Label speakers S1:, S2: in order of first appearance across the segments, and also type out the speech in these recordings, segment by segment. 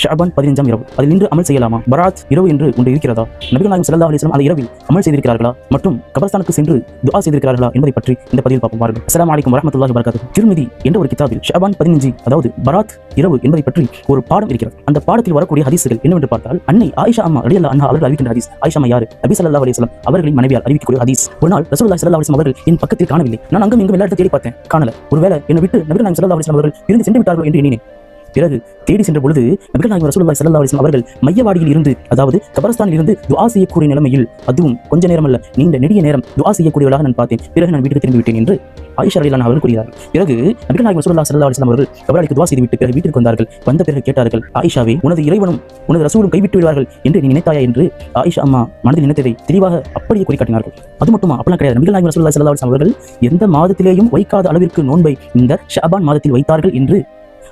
S1: ஷஅபான் 15ஆம் இரவு அதில் நின்று அமல் செய்யலாமா? பராத் இரவு என்று ஒன்று இருக்கிறதா? நபிகள் நாயகம் ஸல்லல்லாஹு அலைஹி வஸல்லம் அந்த இரவில் அமல் செய்திருக்கிறார்களா மற்றும் கபர்ஸ்தானுக்கு சென்று துஆ செய்திருக்கிறார்களா என்பதை பற்றி இந்த பதிவில் பார்ப்போம். வாருங்கள். அஸ்ஸலாமு அலைக்கும் வரஹ்மத்துல்லாஹி வபரகாத்துஹு. திர்மிதி என்ற ஒரு கிதாபில் ஷஅபான் 15 அதாவது பராத் இரவு என்பதை பற்றி ஒரு பாடம் இருக்கிறது. அந்த பாடத்தில் வரக்கூடிய ஹதீஸ்கள் என்னவென்று பார்த்தால், அன்னை ஆயிஷா அம்மா ரலியல்லாஹு அன்ஹா அவர்கள் அறிவிக்கின்ற ஹதீஸ். ஆயிஷா அம்மா யார்? நபி ஸல்லல்லாஹு அலைஹி வஸல்லம் அவர்களின் மனைவியார் அறிவிக்கக்கூடிய ஹதீஸ். ஒரு நாள் ரசூலுல்லாஹி ஸல்லல்லாஹு அலைஹி வஸல்லம் அவர்கள் என் பக்கத்தில் காணவில்லை. நான் அங்கும் இங்கும் எல்லா இடத்தையும் தேடி பார்த்தேன், காணல. ஒருவேளை என்னை விட்டு நபிகள் நாயகம் ஸல்லல்லாஹு அலைஹி வஸல்லம் அவர்கள் பிரிந்து சென்று விட்டார்கள் என்று எண்ணினேன். பிறகு தேடி சென்ற பொழுது நபிகள் நாயகம் ரசூலுல்லாஹி ஸல்லல்லாஹு அலைஹி வஸல்லம் அவர்கள் மையவாடியில் இருந்து அதாவது கபரஸ்தானில் இருந்து துஆ செய்யக்கூடிய நிலைமையில், அதுவும் கொஞ்ச நேரம் அல்ல, நீண்ட நெடிய நேரம் துஆ செய்யக்கூடியவளாக நான் பார்த்தேன். பிறகு நான் வீட்டுக்கு திரும்பி விட்டேன் என்று ஆயிஷா ரலியல்லாஹு அன்ஹா அவர்கள் கூறுகிறார்கள். பிறகு நபிகள் நாயகம் ரசூலுல்லாஹி ஸல்லல்லாஹு அலைஹி வஸல்லம் அவர்கள் கபராளிக்கு துஆ செய்துவிட்டு பிறகு வீட்டிற்கு வந்தார்கள். வந்த பிறகு கேட்டார்கள், ஆயிஷாவே, உனது இறைவனும் உனது ரசூலும் கைவிட்டு விடுவார்கள் என்று நீ நினைத்தாயா என்று ஆயிஷா அம்மா மனதில் நினைத்ததை தெளிவாக அப்படியே குறிக்காட்டினார்கள். அது மட்டுமா? அப்பலாம் கிடையாது. நபிகள் நாயகம் ரசூலுல்லாஹி ஸல்லல்லாஹு அலைஹி வஸல்லம் அவர்கள் எந்த மாதத்திலேயும் வைக்காத அளவிற்கு நோன்பை இந்த ஷஅபான் மாதத்தில் வைத்தார்கள் என்று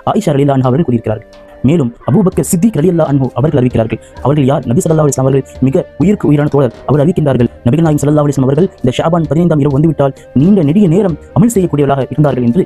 S1: ஆயிஷா ரலியல்லாஹு அன்ஹா அவர்கள் கூறியிருக்கிறார்கள். மேலும் அபூபக்கர் சித்திக் ரலியல்லாஹு அன்ஹு அவர்கள் அறிவிக்கிறார்கள். அவர்கள் யார்? நபி ஸல்லல்லாஹு அலைஹி வஸல்லம் அவர்கள் மிக உயிருக்கு உயிரான தோழர். அவர் அறிவிக்கின்றார்கள், நபிகள் நாயகம் ஸல்லல்லாஹு அலைஹி வஸல்லம் அவர்கள் இந்த ஷஅபான் 15ஆம் இரவு வந்துவிட்டால் நீண்ட நெடிய நேரம் அமல் செய்யக்கூடியவர்களாக இருந்தார்கள் என்று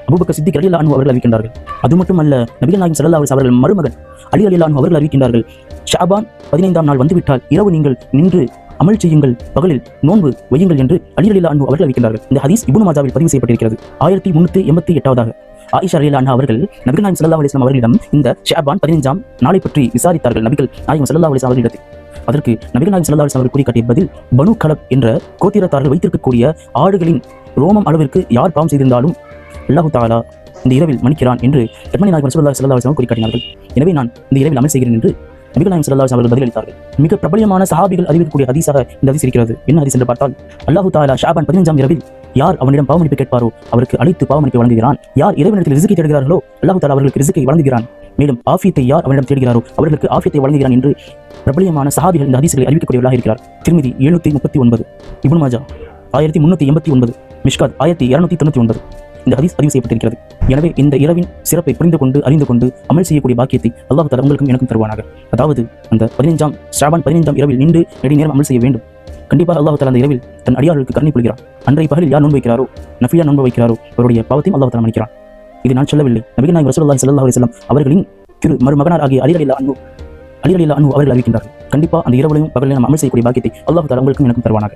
S1: அபூபக்கர் சித்திக் ரலியல்லாஹு அன்ஹு அவர்கள் அறிவிக்கின்றார்கள். அது மட்டுமல்ல, நபிகள் நாயகம் ஸல்லல்லாஹு அலைஹி வஸல்லம் அவர்கள் மருமகன் அலி ரலியல்லாஹு அன்ஹு அவர்கள் அறிவிக்கின்றார்கள், ஷஅபான் 15ஆம் நாள் வந்துவிட்டால் இரவு நீங்கள் நின்று அமல் செய்யுங்கள், பகலில் நோன்பு வையுங்கள் என்று அலி ரலியல்லாஹு அன்ஹு அவர்கள் அறிவிக்கின்றார்கள். இந்த ஹதீஸ் இப்னு மாஜாவில் பதிவு செய்யப்பட்டிருக்கிறது. 1388வது ஆயிஷா ரலியல்லாஹு அன்ஹா அவர்கள் நபிகள் நாயகம் ஸல்லல்லாஹு அலைஹி வஸல்லம் அவர்களிடம் இந்த ஷஅபான் 15ஆம் நாளை பற்றி விசாரித்தார்கள். நபிகள் நாயகம் ஸல்லல்லாஹு அலைஹி வஸல்லம் அவர்களிடத்தில் அதற்கு நபிகள் நாயகம் ஸல்லல்லாஹு அலைஹி வஸல்லம் அவர்கள் கூறிக்காட்டிய பதில், பனு கலப் என்ற கோத்திரத்தார்கள் வைத்திருக்கக்கூடிய ஆடுகளின் ரோமம் அளவிற்கு யார் பாவம் செய்திருந்தாலும் அல்லாஹ் தஆலா இந்த இரவில் மன்னிக்கிறான் என்று கண்மணி நாயகம் ரசூலுல்லாஹி ஸல்லல்லாஹு அலைஹி வஸல்லம் குறிக்காட்டினார்கள். எனவே நான் இந்த இரவில் அமல் செய்கிறேன் என்று நபிகள் நாயகம் ஸல்லல்லாஹு அலைஹி வஸல்லம் அவர்கள் பதிலளித்தார்கள். மிக பிரபலமான சஹாபிகள் அறிவிக்கக்கூடிய ஹதீஸாக இந்த ஹதீஸ் இருக்கிறது. என்ன ஹதீஸ் என்று பார்த்தால், அல்லாஹ் தஆலா ஷஅபான் 15ஆம் இரவில் யார் அவனிடம் பாவமன்னிப்பு கேட்பாரோ அவருக்கு அழைத்து பாவமன்னிப்பை வழங்குகிறான். யார் இறைவனிடத்தில் ரிஸ்கை தேடுகிறார்களோ அல்லாஹ் தஆலா அவர்களுக்கு ரிஸ்கை வழங்குகிறான். மேலும் ஆஃபியத்தை யார் அவனிடம் தேடுகிறாரோ அவர்களுக்கு ஆஃபியத்தை வழங்குகிறான் என்று பிரபலியமான சஹாபிகள் இந்த ஹதீஸ்களை அறிவிக்கக்கூடியவர்களாக இருக்கிறார். திர்மிதி 739, இப்னு மாஜா 1389, மிஷ்காத் 1299 இந்த ஹதீஸ் பதிவு செய்யப்பட்டிருக்கிறது. எனவே இந்த இரவின் சிறப்பை புரிந்து கொண்டு அறிந்து கொண்டு அமல் செய்யக்கூடிய பாக்கியத்தை அல்லாஹ் தஆலா உங்களுக்கும் எனக்கும் தருவானாக. அதாவது அந்த ஷஅபான் 15ஆம் இரவில் நின்று நெடு நேரம் அமல் செய்ய வேண்டும். கண்டிப்பாக அல்லாஹ் தஆலா அந்த இரவில் தன் அடியார்களுக்கு கருணை புரிகிறான். அன்றைய பகலில் யார் நோன்பு வைக்கிறாரோ, நஃபிலா நோன்பு வைக்கிறாரோ, அவருடைய பாவத்தையும் அல்லாஹ் தஆலா மன்னிக்கிறான். இது நான் சொல்லவில்லை, நபிகள் நாயகம் ரசூலுல்லாஹி ஸல்லல்லாஹு அலைஹி வஸல்லம் அவர்களின் திரு மருமகனார் ஆகிய அலி ரலியல்லாஹு அன்ஹு அவர்கள் அறிவிக்கின்றார்கள். கண்டிப்பாக அந்த இரவிலையும் பகலிலும் அமல் செய்யக்கூடிய பாக்கியத்தை அல்லாஹ் தஆலா உங்களுக்கும் எனக்கும் தருவானாக.